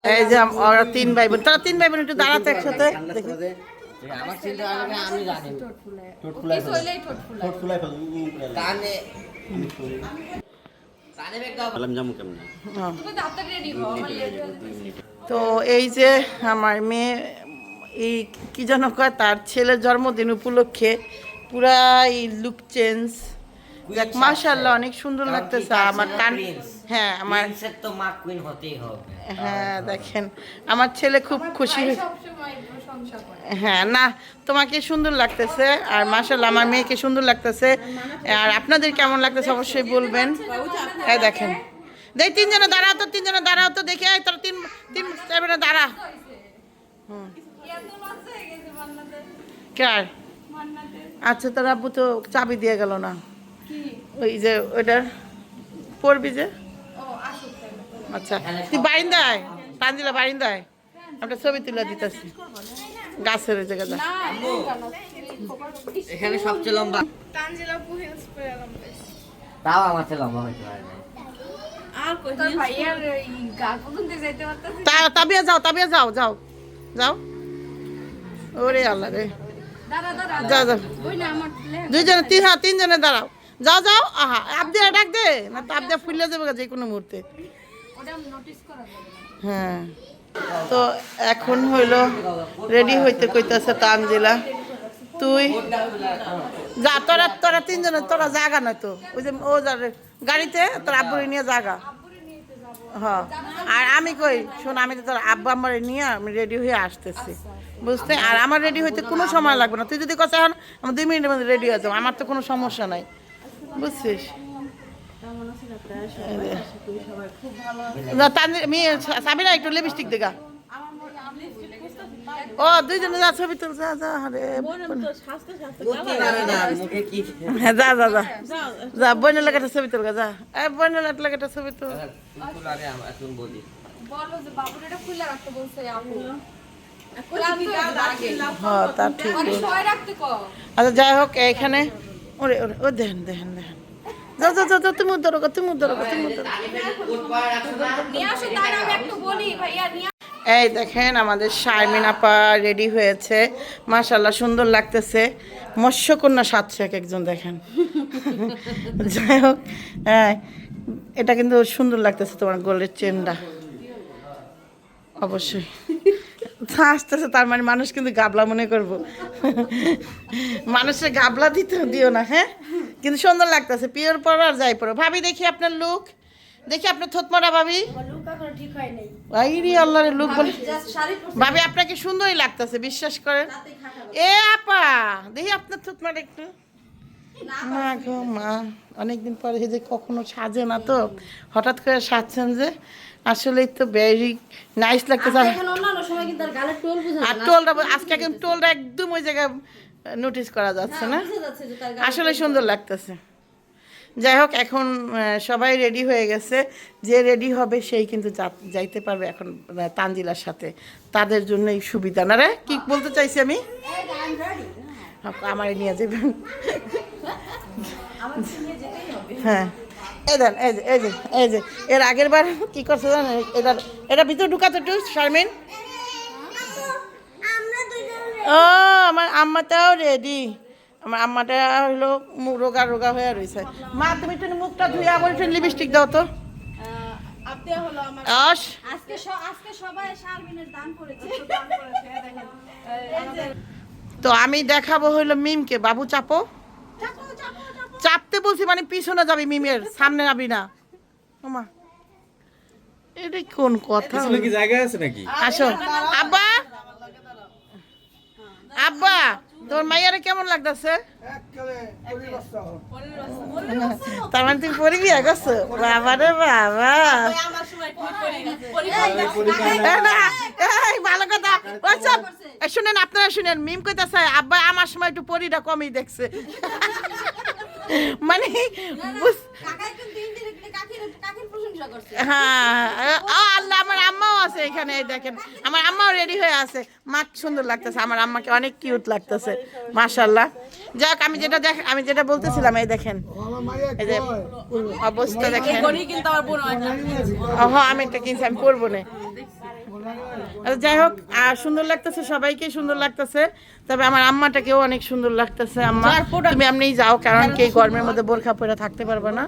এই যে ওরা 3 ভাই বোন, তারা 3 ভাই বোন একটু দাঁড়াতে একসাথে দেখি। আমার চিন্তা আমি জানি ঠোঁট ফুলাই কানে কানে বেগা বললাম জামু কেমনে তুমি তাড়াতাড়ি রেডি হও আমার লেট হয়ে যাচ্ছে। তো এই যে আমার মেয়ে এই কি যেন কয়, তার ছেলের জন্মদিন উপলক্ষে পুরা এই লুক চেঞ্জ। দেখ মাশাআল্লাহ অনেক সুন্দর লাগতেছে আমার কান। হ্যাঁ আমার প্রিন্সেস তো মা কুইন হতেই হবে। হ্যাঁ দেখেন আমার ছেলে খুব খুশি হয়েছে। হ্যাঁ না তোমাকে সুন্দর লাগতেছে আর মাশাআল্লাহ আমার মেয়েকে সুন্দর লাগতেছে। আর আপনাদের কেমন লাগতেছে অবশ্যই বলবেন। হ্যাঁ দেখেন দেখ 3 জনে দাঁড়াও তো, 3 জনে দাঁড়াও তো দেখে তোর 3 সেভেনে দাঁড়া। কার আচ্ছা তোর আব্বু তো চাবি দিয়ে গেল না, ওই যে ওইটার পড়বি যে। আচ্ছা তুই বারিন্দায় তানজিলা বারিন্দায় একটা ছবি তুলে দিতেছি গাছের ওই জায়গাটা। এখানে সবচেয়ে লম্বা তানজিলা পুহিলস পেলাম বেশ। তাও আমার চেয়ে লম্বা হইতে পারে না। আর কই তোর ভাইয়ার এই গা পর্যন্ত যাইতে পারতাছিস? তাবিয়া যাও, তাবিয়া যাও, যাও যাও। ওরে আল্লাহ রে, দাঁড়া দাঁড়া যাও যাও ওই না আমার 2 জনে 3 জনে দাঁড়াও, যাও যাও। আহা আবদিয়া ডাক দে না তো আবদিয়া ফুলে যাবে যে কোনো মুহূর্তে। ওটা নোটিস করা যাবে না। হ্যাঁ তো এখন হইলো রেডি হইতে কইতাছে তানজিলা, তুই যা তোরা 3 জনে তোরা জাগা না তো ওই যে ও গাড়িতে তোর আব্বুরে নিয়ে জাগা। হ্যাঁ আর আমি কই শোন, আমি তো তোর আব্বা আমার নিয়ে আমি রেডি হয়ে আসতেছি বুঝতে। আর আমার রেডি হইতে কোনো সময় লাগবে না, তুই যদি কথা এখন আমি 2 মিনিটের মধ্যে রেডি হয়ে যাবো, আমার তো কোনো সমস্যা নাই বুঝছিস। সাবিনা একটু লিপস্টিক দেখা। ও 2 জনে যা ছবি তুল, যা যা। আরে হ্যাঁ যা যা যা যা বোনের লাগাটা ছবি তুল যা। বোনের লাগাটা ছবি তুল। বলো যে বাবুর এটা খুলে রাখতে বলছে আপু। হ্যাঁ তা ঠিক। আচ্ছা যাই হোক এখানে ওরে ওরে ও দেখেন দেখেন দেখেন, যাও যাও যাও তুমি উদ্ধার তুমি উদ্ধার তুমি উদ্ধার। নিয়ে আসো তার আমি একটু বলি ভাইয়া নিয়ে। এই দেখেন আমাদের শারমিন আপা রেডি হয়েছে, মাশাআল্লাহ সুন্দর লাগতেছে, মৎস্যকন্যা সাজছে এক একজন দেখেন। যাই হোক হ্যাঁ এটা কিন্তু সুন্দর লাগতেছে তোমার গোল্ডের চেনটা অবশ্যই। আসতেছে তার মানে মানুষ কিন্তু গাবলা মনে করবো, মানুষের গাবলা দিও না। হ্যাঁ কিন্তু সুন্দর লাগতেছে, পিওর পরো আর যাই পরো। ভাবি দেখি আপনার লুক, দেখি আপনার থতমরা ভাবি। আইরি আল্লাহ রে লুক বলে ভাবি আপনাকে সুন্দরই লাগতেছে বিশ্বাস করেন। এ আপা দেখি আপনার থতমরা একটু। মা গো মা অনেকদিন পরে যে কখনো সাজে না তো হঠাৎ করে সাজছেন যে, আসলেই তো ভেরি নাইস লাগতেছে। আর টোলটা আজকে একদম টোলটা একদম ওই জায়গায় নোটিস করা যাচ্ছে না, আসলে সুন্দর লাগতেছে। যাই হোক এখন সবাই রেডি হয়ে গেছে, যে রেডি হবে সেই কিন্তু যাইতে পারবে এখন তানজিলার সাথে, তাদের জন্যই সুবিধা না রে। কি বলতে চাইছি আমি, আমারে নিয়ে যাবেন। হ্যাঁ এই দেন এই যে এই যে এই যে এর আগের বার কি করছে জানেন, এটা ভিতরে ঢুকাতো একটু শারমিন। ও আমার আম্মাটাও রেডি, আমার আম্মাটা হলো রোগা রোগা হয়ে রয়েছে। মা তুমি একটু মুখটা ধুয়ে আবার একটু লিপস্টিক দাও তো। তো আমি দেখাবো হইলো মিমকে, বাবু চাপো, চাপতে বলছি মানে পিছনে যাবি মিমের সামনে যাবি না। ওমা এটা কোন কথা, কি জায়গা আছে নাকি? আসো আব্বা, আব্বা তোর মাইয়ারে কেমন লাগতেছে? তার মানে তুমি পরি বিয়া করছো? বাবা রে বাবা, ভালো কথা। শুনেন আপনারা শুনেন, মিম কইতাছে আব্বা আমার সময় একটু পরিটা কমই দেখছে। মানে হ্যাঁ আল্লাহ আমার আম্মাও আছে এখানে, দেখেন আমার আম্মাও রেডি হয়ে আছে, মা সুন্দর লাগতেছে, আমার আম্মাকে অনেক কিউট লাগতেছে মাশাআল্লাহ। যাক আমি যেটা বলতেছিলাম, এই দেখেন এই যে অবস্থা দেখেন। আমি এটা কিনছি, আমি পরবো না। যাই হোক সুন্দর লাগতেছে, সবাইকে সুন্দর লাগতেছে, তবে আমার আম্মাটাকেও অনেক সুন্দর লাগতেছে। আম্মা তুমি এমনিই যাও, কারণ কি এই গরমের মধ্যে বোরখা পরে থাকতে পারবে না,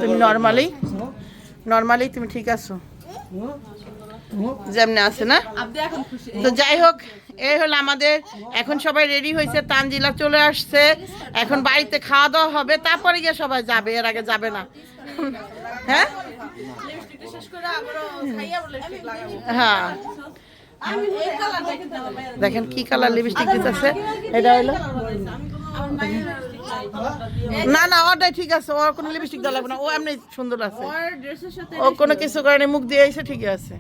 তুমি নর্মালি তুমি ঠিক আছো যেমনি আছে না। তো যাই হোক, এই হলো আমাদের, এখন সবাই রেডি হয়েছে, তানজিলা চলে আসছে, এখন বাড়িতে খাওয়া দাওয়া হবে, তারপরে গিয়ে সবাই যাবে, এর আগে যাবে না। হ্যাঁ হ্যাঁ, দেখেন কি কালার লিপস্টিক দিতেছে, এটা হলো না ওটাই ঠিক আছে, ওর কোনো লিপস্টিক দেওয়া লাগবে না, ও এমনি সুন্দর আছে, ও কোনো কিছু করে মুখ দিয়ে এসে ঠিক আছে।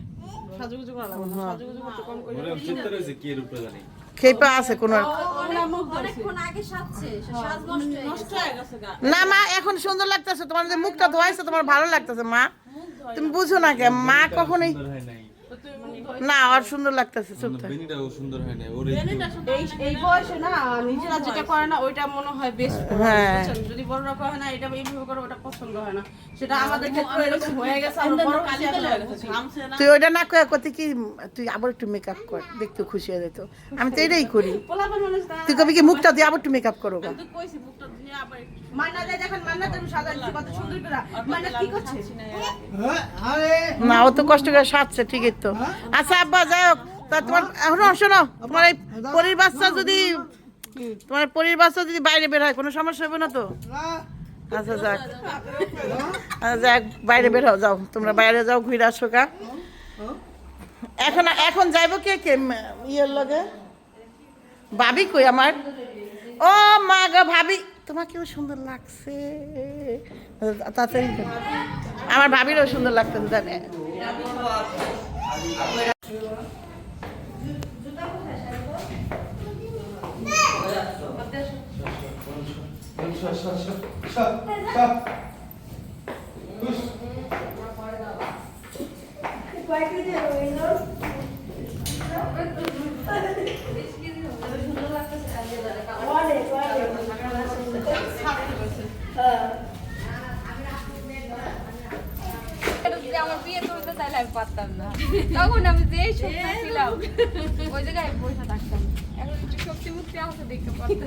খেপা আছে কোন না মা, এখন সুন্দর লাগতেছে, তোমার যে মুখটা ধোয়াইছে তোমার ভালো লাগতেছে মা, তুমি বুঝো না কে মা কখনোই না, আর সুন্দর লাগতেছে, সুন্দর হয় না ওর এই বয়সে না নিজেরা যেটা করে না ওইটা মনে হয় বেস্ট। হ্যাঁ, যদি বড়রা করে না এটা এইভাবে করে ওটা পছন্দ হয় না, সেটা আমাদের ক্ষেত্রে এরকম হয়ে গেছে। আর বড় কালি হয়ে গেছে, ঘামছে না। তুই ওইটা না কয়ে কত কি, তুই আবার একটু মেকআপ কর, দেখতে খুশি হয়ে যেত। আমি তো এটাই করি, পোলাপান মানুষ না, তুই কবি কি মুখটা দিয়ে আবার একটু মেকআপ করো গা। তুই কইছি মুখটা দিয়ে আবার মান্না যায়, দেখেন মান্না তুমি সাজাইছি কত সুন্দর করে, মান্না কি করছে? না ও তো কষ্ট করে সাজছে, ঠিকই তো। আচ্ছা আব্বা যাই হোক, তা তোমার এখন শোনো, তোমার এই পরীর বাচ্চা যদি বাইরে বের হয় কোনো সমস্যা হবে না তো? আচ্ছা যাক, যাক বাইরে বের হও, যাও তোমরা বাইরে যাও, ঘুরে আসো কা। এখন যাইব কে ইয়ের লগে, ভাবি কই আমার? ও মা গো ভাবি, তোমাকেও সুন্দর লাগছে, তাড়াতাড়ি আমার ভাবিরও সুন্দর লাগতেছে জানে। আমার বিয়ে করতে চাইলে আমি পারতাম না, তখন আমি যেই শক্তি ছিলাম ওই জায়গায় বসে থাকতাম, এখন একটু শক্তি মুক্তি আমাকে দেখতে পারতাম।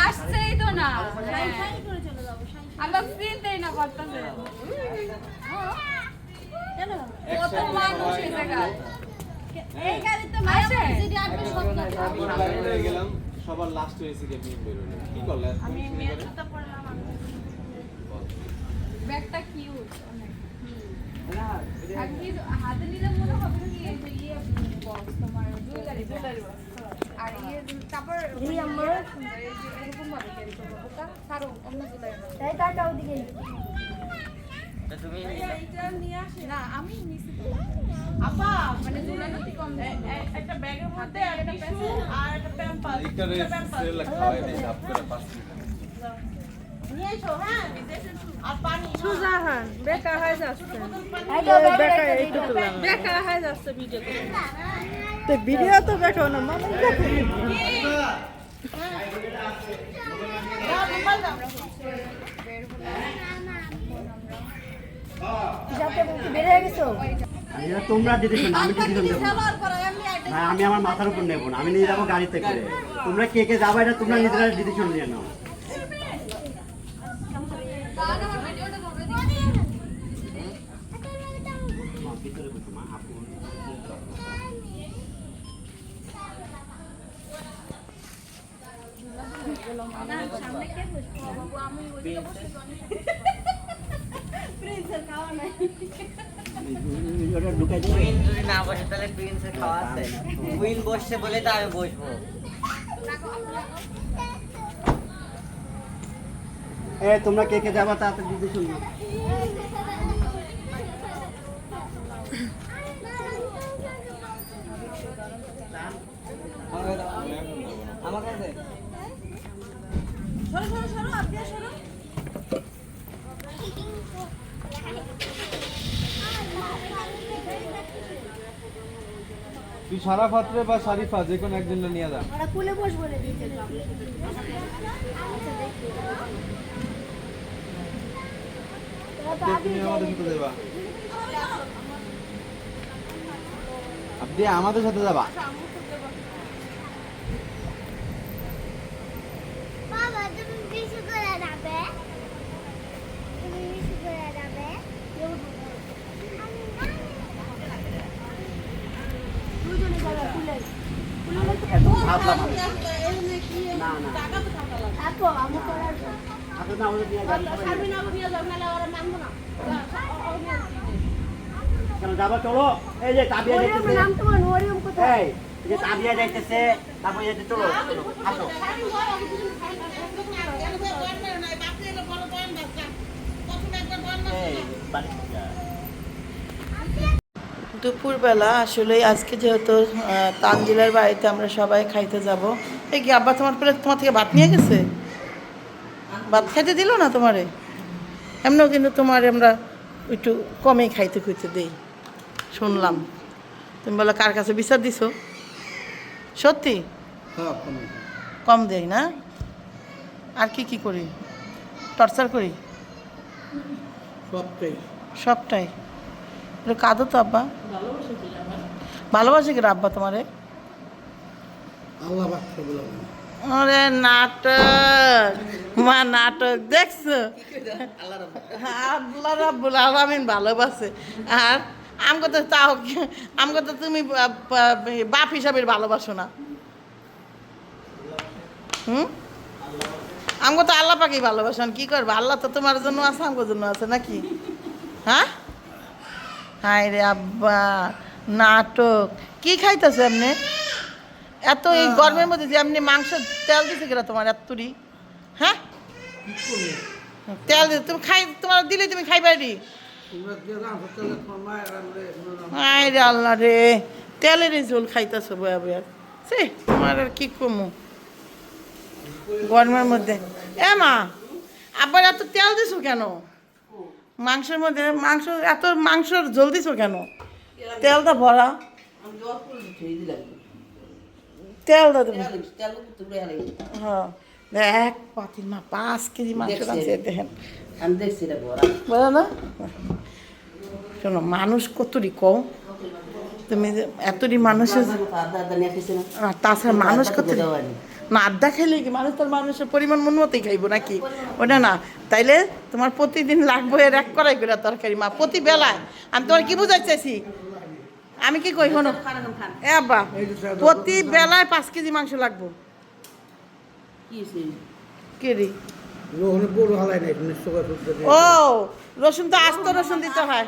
আসছেই তো না, আমরা চিনতেই না পারতাম, কত মানুষ এই জায়গায়। এই গাড়ি তো গেলাম, সবার লাস্ট হয়েছে কে মিম বের হলো, কি করলে আমি মেয়ের জুতা পরলাম, ব্যাগটা কিউট অনেক। হাতে নিলে মনে হবে কি ইয়ে বক্স, তোমার জুয়েলারি বক্স, আর ইয়ে তারপর আমার এরকম ভাবে ক্যারি করবো, ওটা ছাড়ো অন্য জুয়েলারি না, তাই টাকা ওদিকে তুমি এটা নিয়ে আসে না, আমি নিছি তো আপা, মানে জুয়েলারি কম একটা ব্যাগের মধ্যে আর একটা টিস্যু আর একটা প্যাম্পাস, এইটারে সেল খাওয়াই দেই আপ করে 5 মিনিট নিয়ে এসো। হ্যাঁ আর পানি সুজা হ্যাঁ বেকার হয়ে যাচ্ছে, বেকার হয়ে যাচ্ছে ভিডিও করে, তো ভিডিও তো দেখো না মানে দেখো তোমরা ডিসিশন, আমি ডিসিশন দেবো না, আমি আমার মাথার উপর নেবো না, আমি নিয়ে যাবো গাড়িতে করে, তোমরা কে কে যাবে এটা তোমরা নিজেরা ডিসিশন নিয়ে নাও। কুইন যদি না বসে তাহলে প্রিন্সের খাওয়া আছে, কুইন বসছে বলে তো আমি বসবো। তোমরা কে কে যাবা তাতে ডিসিশন নাও। আমার কাছে সরো সরো সরো, আপনি সরো। তুই সারা ফাত্রে বা শারিফা যে কোনো একজনটা নিয়ে যা। ওরা কুলে বসবো না দিতে তুমি আমাদের সাথে যাবা। আপনি আমাদের সাথে যাবা। বাবা তুমি বেশি করে যাবে তুমি বেশি করে যাবে দুজনে যাবে কুলে ভাবলাম আমি। না না আপু আমি করার আপনি না আমাদের নিয়ে গাড়ি কেন যাবো চলো এই যে তাবিয়া যাইতেছে নাম তোমার ওরিয়ম কোথায় এই যে তাবিয়া যাইতেছে তারপর যেতে চলো আসো এই বাড়ি যা। দুপুরবেলা আসলে আজকে যেহেতু তানজিলার বাড়িতে আমরা সবাই খাইতে যাব। এই কি আব্বা তোমার পেলে তোমার থেকে ভাত নিয়ে গেছে? ভাত খাইতে দিল না তোমারে? এমনিও কিন্তু তোমার আমরা একটু কমেই খাইতে খুঁজতে দিই শুনলাম। তুমি বলো কার কাছে বিচার দিছো? সত্যি কম দেই না? আর কি কি করি? টর্চার করি সবটাই। একটু কাঁদো তো আব্বা। ভালোবাসে কি আব্বা তোমারে? আরে নাটক মা নাটক দেখছো? আল্লাহ রাব্বুল আলামিন ভালোবাসে। আর আমগো তো তাও আমগো তো তুমি বাপ হিসাবে ভালোবাসো না। আমগো তো আল্লাহ পাকেই ভালোবাসেন। কি করবো, আল্লাহ তো তোমার জন্য আছে, আমগোর জন্য আছে নাকি? হ্যাঁ হায় রে আব্বা নাটক। কি খাইতেছে এমনি এত এই গরমের মধ্যে যে এমনি মাংস তেল দিছে কিনা তোমার এতরি? হ্যাঁ তেল দিতে তুমি খাই তোমার দিলে তুমি খাইবারি? হায় রে আল্লাহ রে তেলের ঝোল খাইতেছো বয়া বয়া। সে তোমার আর কি কমু গরমের মধ্যে। এ মা আবার এত তেল দিছো কেন মাংসের মধ্যে? মাংস এত মাংসর ঝোল দিছো কেন? তেলটা ভরা তেলটা দেবো। হ্যাঁ দেখ পাতিল মা 5 কেজি মাংস রাঁধছে দেখেন। বলো না শোনো মানুষ কতটি কও তুমি এতটি মানুষের তাছাড়া মানুষ কত না আড্ডা খাইলে কি মানুষ তার মানুষের পরিমাণ মন মতোই খাইবো নাকি? ওটা না তাইলে তোমার প্রতিদিন লাগবে এর এক কড়াই করে তরকারি মা প্রতি বেলায়। আমি তোমার কি বুঝাই চাইছি? আমি কি কই শোনো এ আব্বা প্রতি বেলায় 5 কেজি মাংস লাগবো। কে রে ও রসুন তো আস্ত রসুন দিতে হয়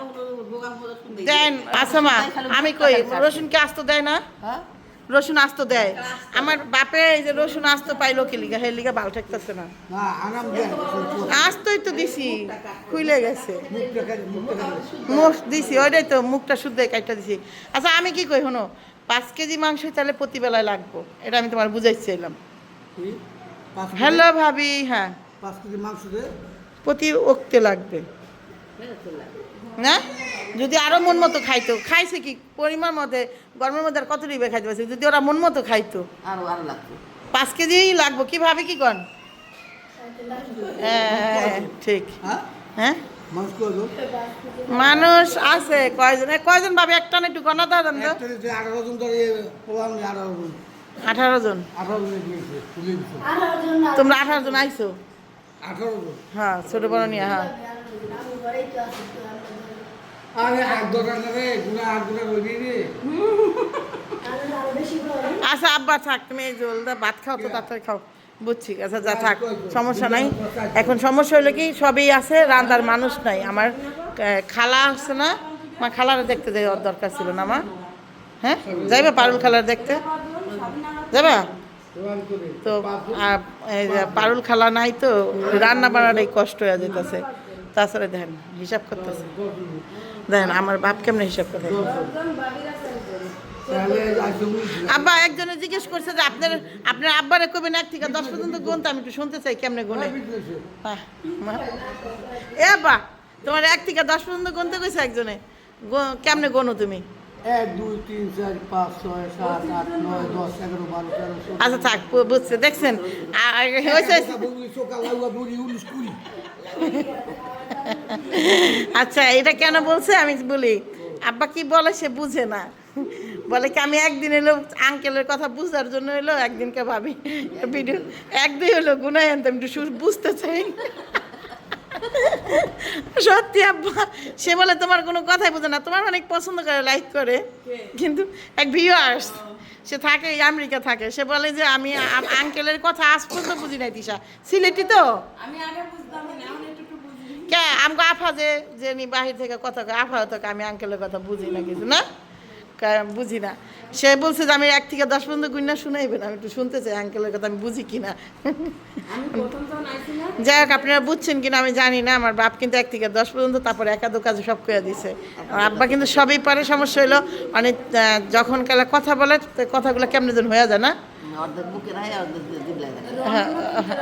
দেন। আচ্ছা মা আমি কই রসুন কি আস্ত দেয় না? রসুন আস্ত দেয়। আমার বাপে এই যে রসুন আস্ত পাইলো কি লিগা হে লিগা ভালো ঠেকতেছে না। আস্তই তো দিছি খুইলে গেছে মুখ দিছি ওইটাই তো মুখটা শুদ্ধ কাইটা দিছি। আচ্ছা আমি কি কই শোনো 5 কেজি মাংস তাহলে প্রতিবেলায় লাগবো এটা আমি তোমার বুঝাইছিলাম। হ্যালো ভাবি হ্যাঁ 5 কেজি মাংস দে প্রতি ওক্তে লাগবে না? যদি আরো মন মতো খাইতো খাইছে কি পরিমাণ মধ্যে গরমের মধ্যে আর কত রিবে খাইতে পারছে যদি ওরা মন মতো খাইতো আরো লাগতো 5 কেজি লাগবো। কি ভাবি কি কন? হ্যাঁ ঠিক হ্যাঁ মানুষ আছে কয়জন কয়জন ভাবি একটা না একটু গণা দাও দেন তো 18 জন ধরে পোলাম 18 জন। তোমরা 18 জন আইছো? 18 জন হ্যাঁ ছোট বড় নিয়ে হ্যাঁ আরে এক দোকান রে গুনা আর গুনা রইবি রে। আচ্ছা আব্বা থাক তুমি এই জলদা ভাত খাও তো তাড়াতাড়ি খাও বুঝছি। আচ্ছা যা থাক সমস্যা নাই। এখন সমস্যা হলো কি সবই আছে রান্নার মানুষ নাই। আমার খালা আছে না মা খালারা দেখতে যাই ওর দরকার ছিল না মা। হ্যাঁ যাইবা পারুল খালার দেখতে যাবা তো? পারুল খালা নাই তো রান্না বান্নাটাই কষ্ট হয়ে যেতেছে। তাছাড়া দেখেন হিসাব করতেছে দেখেন আমার বাপ কেমনে হিসাব করে। আব্বা একজনে জিজ্ঞেস করছে যে আপনার আব্বারে কবেন 1 থেকে 10 পর্যন্ত গুনতে আমি একটু শুনতে চাই কেমনে গুনে। এ আব্বা তোমার 1 থেকে 10 পর্যন্ত গুনতে কইছে একজনে কেমনে গোনো তুমি? 1 2 3 4 5 6 7 8 9 10 11 12 13 14 আচ্ছা থাক বুঝছে দেখছেন হয়েছে বলি সকাল লাগা বলি 19 20 আচ্ছা এটা কেন বলছে আমি বলি আব্বা কি বলে সে বুঝে না বলে কি আমি একদিন এলো আঙ্কেলের কথা বুঝার জন্য এলো একদিনকে ভাবি ভিডিও একদিন হলো গুনায় আনতাম একটু বুঝতে চাই সত্যি আব্বা সে বলে তোমার কোনো কথাই বোঝে না তোমার অনেক পছন্দ করে লাইক করে কিন্তু এক ভিউয়ার্স সে থাকে আমেরিকা থাকে সে বলে যে আমি আঙ্কেলের কথা আজ পর্যন্ত বুঝি নাই তিশা সিলেটি তো আমি আগে বুঝতাম না এখন একটু বুঝি কে আমাকে আফা যে নি বাহির থেকে কথা কয় আফা তো আমি আঙ্কেলের কথা বুঝি না কিছু না বুঝি না সে বলছে যে আমি 1 থেকে 10 পর্যন্ত গুণনা শুনাইবেন আমি একটু শুনতে চাই আঙ্কেলের কথা আমি বুঝি কিনা আমি প্রথম যখন আইছি না যাই হোক আপনারা বুঝছেন কিনা আমি জানি না আমার বাপ কিন্তু 1 থেকে 10 পর্যন্ত তারপরে একাদো কাজে সব করে দিছে আমার আব্বা কিন্তু সবই পারে সমস্যা হলো অনেক যখন কালে কথা বলে কথাগুলো কেমনে যেন হয়ে যায় না হ্যাঁ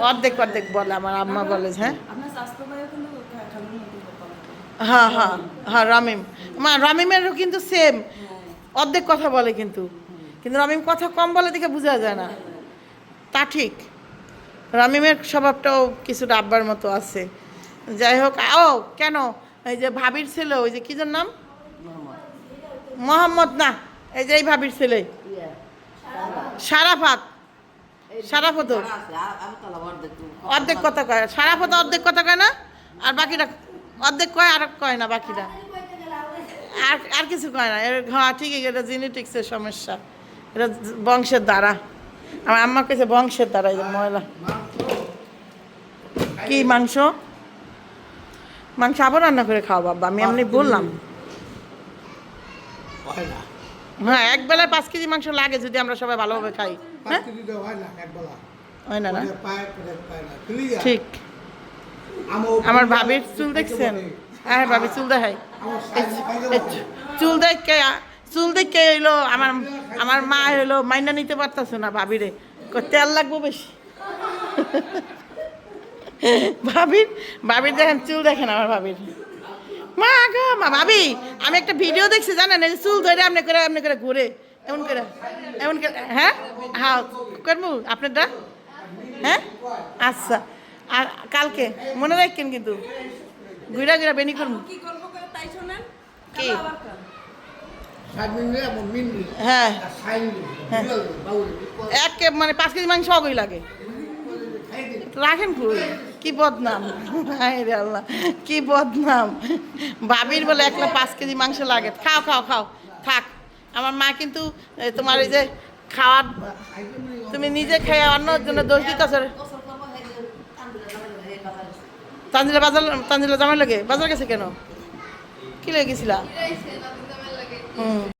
অর্ধেক অর্ধেক বলে আমার আম্মা বলে হ্যাঁ আপনার স্বাস্থ্য ভাইও কিন্তু খালি হ্যাঁ হ্যাঁ হ্যাঁ রমিম রমিমেরও কিন্তু সেম অর্ধেক কথা বলে কিন্তু রমিম কথা কম বলে দেখে বোঝা যায় না তা ঠিক রমিমের স্বভাবটাও কিছুটা আব্বার মতো আছে যাই হোক ও কেন এই যে ভাবির ছেলে ওই যে কি যার নাম মোহাম্মদ না এই যে এই ভাবির ছেলে সারাফাত অর্ধেক কথা কয় সারাফাত অর্ধেক কথা কয় না আর বাকিটা অর্ধেক কয় আর কয় না বাকিটা আর কিছু কয় না হ্যাঁ ঠিকই এটা জেনেটিক্সের সমস্যা এটা বংশের দ্বারা আমার আম্মা কেছে বংশের দ্বারা এই যে ময়লা কি মাংস আবার রান্না করে খাও বাবা আমি এমনি বললাম হয় না হ্যাঁ এক বেলায় 5 কেজি মাংস লাগে যদি আমরা সবাই ভালোভাবে খাই হ্যাঁ পাঁচ কেজি হয় না একবেলা হয় না না পায় না ক্লিয়ার ঠিক আমার ভাবির চুল দেখছেন হ্যাঁ ভাবি চুল দেখাই চুল দেখে হইলো আমার মা হইলো মাইনা নিতে পারতেছে না ভাবিরে তেল লাগবো বেশি ভাবির দেখেন চুল দেখেন আমার ভাবির মা গো মা ভাবি আমি একটা ভিডিও দেখছি জানেন এই চুল ধরে এমনি করে ঘুরে এমন করে হ্যাঁ হ্যাঁ করবো আপনারটা হ্যাঁ আচ্ছা আর কালকে মনে রাখেন কিন্তু ঘুরা বেনি করবো কি করবো তাই শোনেন কি আবার কাল হ্যাঁ এক মানে 5 কেজি মাংস অগই লাগে রাখেন কি বদনাম রে আল্লাহ কি বদনাম ভাবির বলে একলা 5 কেজি মাংস লাগে খাও থাক আমার মা কিন্তু তোমার এই যে খাওয়ার তুমি নিজে খেয়ে অন্যর জন্য দোষ দিতেছ তানজিলা জামাই লাগে বাজার গেছে কেন কি লেগেছিলা